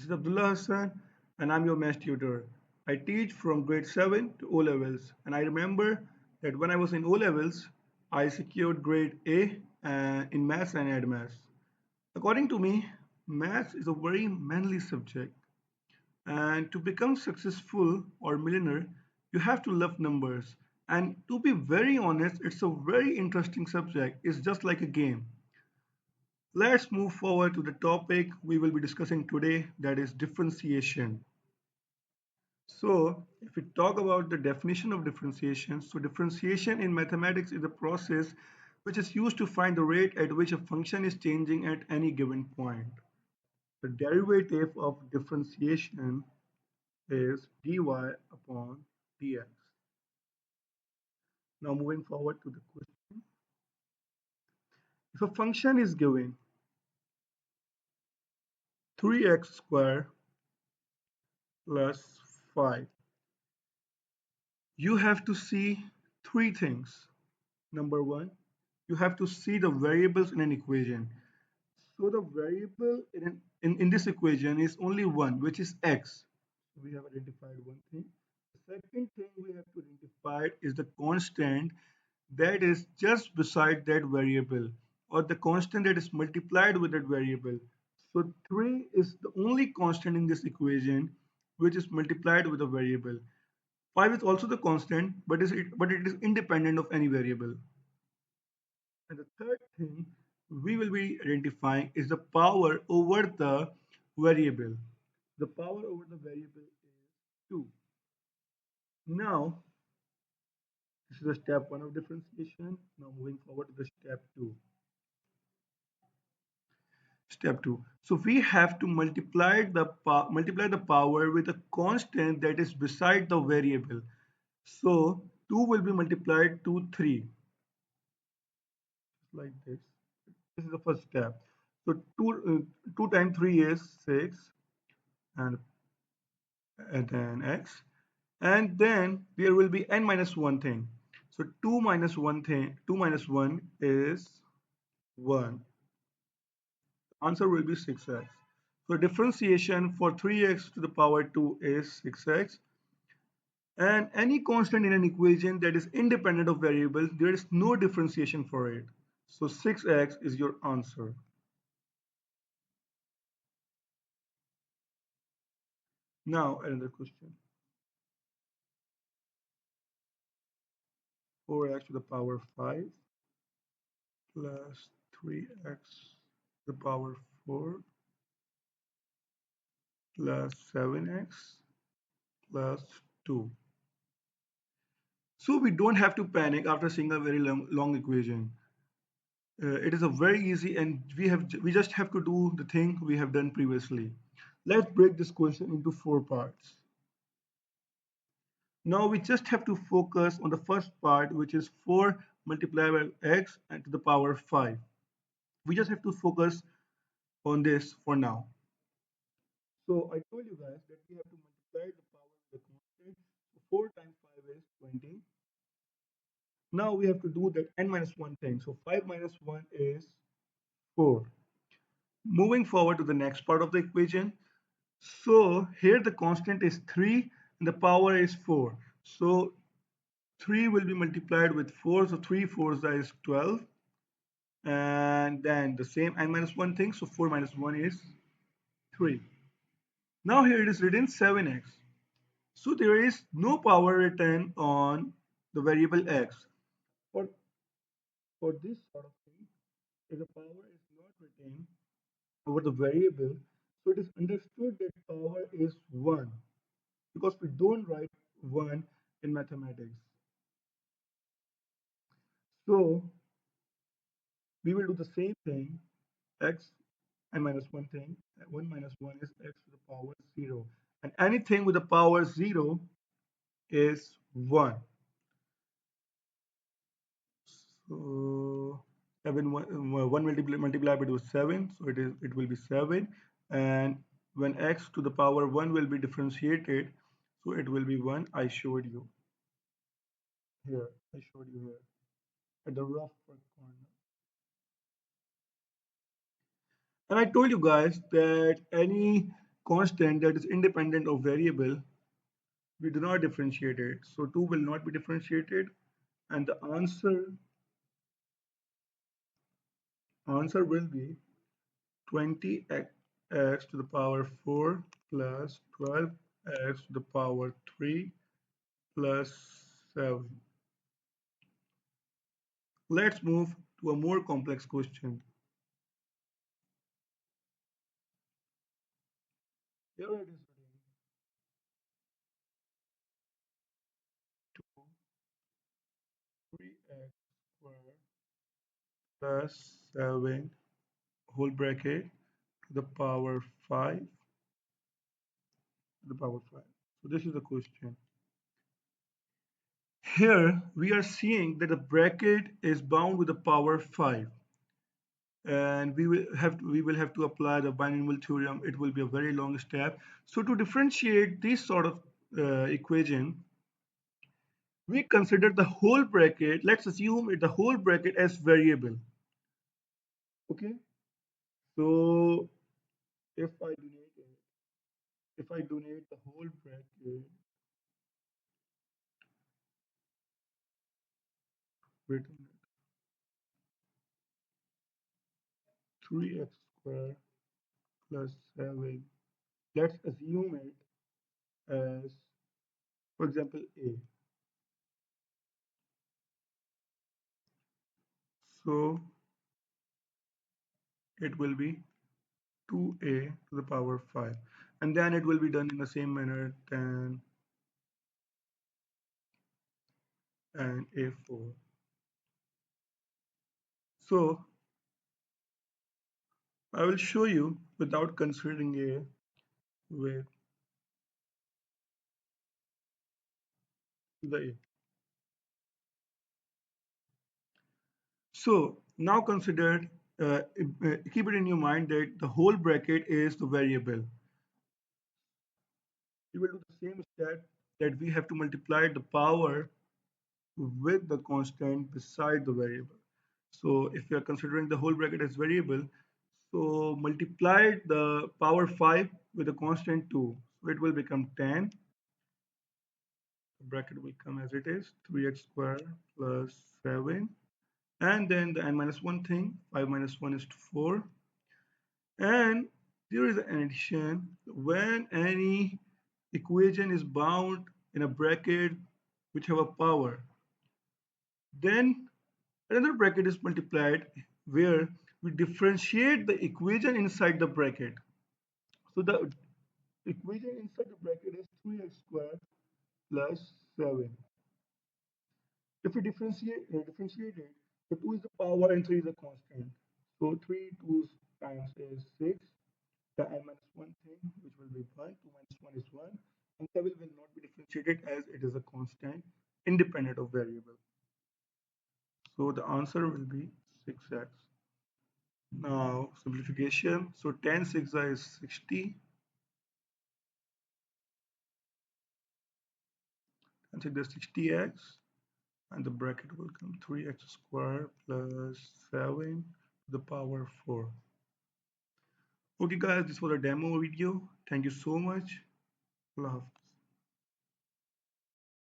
This is Abdullah Hassan, and I'm your math tutor. I teach from grade 7 to O levels, and I remember that when I was in O levels, I secured grade A in maths and ed maths. According to me, maths is a very manly subject, and to become successful or millionaire, you have to love numbers. And to be very honest, it's a very interesting subject. It's just like a game. Let's move forward to the topic we will be discussing today, that is differentiation. So, if we talk about the definition of differentiation, so differentiation in mathematics is a process which is used to find the rate at which a function is changing at any given point. The derivative of differentiation is dy upon dx. Now, moving forward to the question. If a function is given 3x squared plus 5, you have to see three things. Number one, you have to see the variables in an equation. So the variable in this equation is only one, which is x. So we have identified one thing. The second thing we have to identify is the constant that is just beside that variable, or the constant that is multiplied with that variable. So 3 is the only constant in this equation which is multiplied with a variable. 5 is also the constant, but it is independent of any variable. And the third thing we will be identifying is the power over the variable. The power over the variable is 2. Now, this is the step 1 of differentiation. Now moving forward to the step 2. Step 2. So we have to multiply the power with a constant that is beside the variable. So 2 will be multiplied to 3, like this. This is the first step. So 2 times 3 is 6, and then x, and then there will be n minus 1 thing. So 2 minus 1 is 1. Answer will be 6x. So differentiation for 3x to the power 2 is 6x, and any constant in an equation that is independent of variables, there is no differentiation for it. So 6x is your answer. Now another question. 4x to the power 5 plus 3x to the power 4 plus 7x plus 2. So we don't have to panic after seeing a very long equation. It is a very easy, and we just have to do the thing we have done previously. Let's break this question into four parts. Now we just have to focus on the first part, which is 4 multiplied by x and to the power 5. We just have to focus on this for now. So I told you guys that we have to multiply the power with the constant. So 4 times 5 is 20. Now we have to do that n minus 1 thing. So 5 minus 1 is 4. Moving forward to the next part of the equation. So here the constant is 3 and the power is 4. So 3 will be multiplied with 4. So 3 4s that is 12. And then the same n minus 1 thing. So 4 minus 1 is 3. Now here it is written 7x. So there is no power written on the variable x. For, for this sort of thing, if the power is not written over the variable, so it is understood that power is 1, because we don't write 1 in mathematics. So we will do the same thing, x and minus 1 thing. 1 minus 1 is x to the power 0. And anything with the power 0 is 1. So 7 1 multiplied by 2 is 7, so it will be 7, and when x to the power 1 will be differentiated, so it will be 1. I showed you here. I showed you here at the rough corner. And I told you guys that any constant that is independent of variable, we do not differentiate it. So 2 will not be differentiated, and the answer will be 20x to the power 4 plus 12x to the power 3 plus 7. Let's move to a more complex question. Here it is written 2 3x squared plus 7 whole bracket to the power 5 to the power 5. So this is the question. Here we are seeing that the bracket is bound with the power 5, and we will have to apply the binomial theorem. It will be a very long step. So to differentiate this sort of equation, we consider the whole bracket. Let's assume the whole bracket as variable. Okay. So if I donate it, if I donate the whole bracket, wait a minute, 3x squared plus 7. Let's assume it as, for example, a. So it will be 2a to the power 5. And then it will be done in the same manner, 10 and a4. So I will show you without considering a with the a. So now consider, keep it in your mind that the whole bracket is the variable. We will do the same step, that we have to multiply the power with the constant beside the variable. So if we are considering the whole bracket as variable, so multiply the power 5 with the constant 2. So it will become 10. The bracket will come as it is, 3x squared plus 7. And then the n minus 1 thing, 5 minus 1 is 4. And there is an addition. When any equation is bound in a bracket which have a power, then another bracket is multiplied where we differentiate the equation inside the bracket. So the equation inside the bracket is 3x squared plus 7. If we differentiate it, so 2 is the power and 3 is the constant. So 3 2 times is 6. The n minus 1 thing, which will be 1. 2 minus 1 is 1. And 7 will not be differentiated as it is a constant independent of variable. So the answer will be 6x. Now simplification. So 10 6 is 60. And take the 60x, and the bracket will come 3x squared plus 7 to the power 4. Okay guys, this was a demo video. Thank you so much. Allah Hafiz.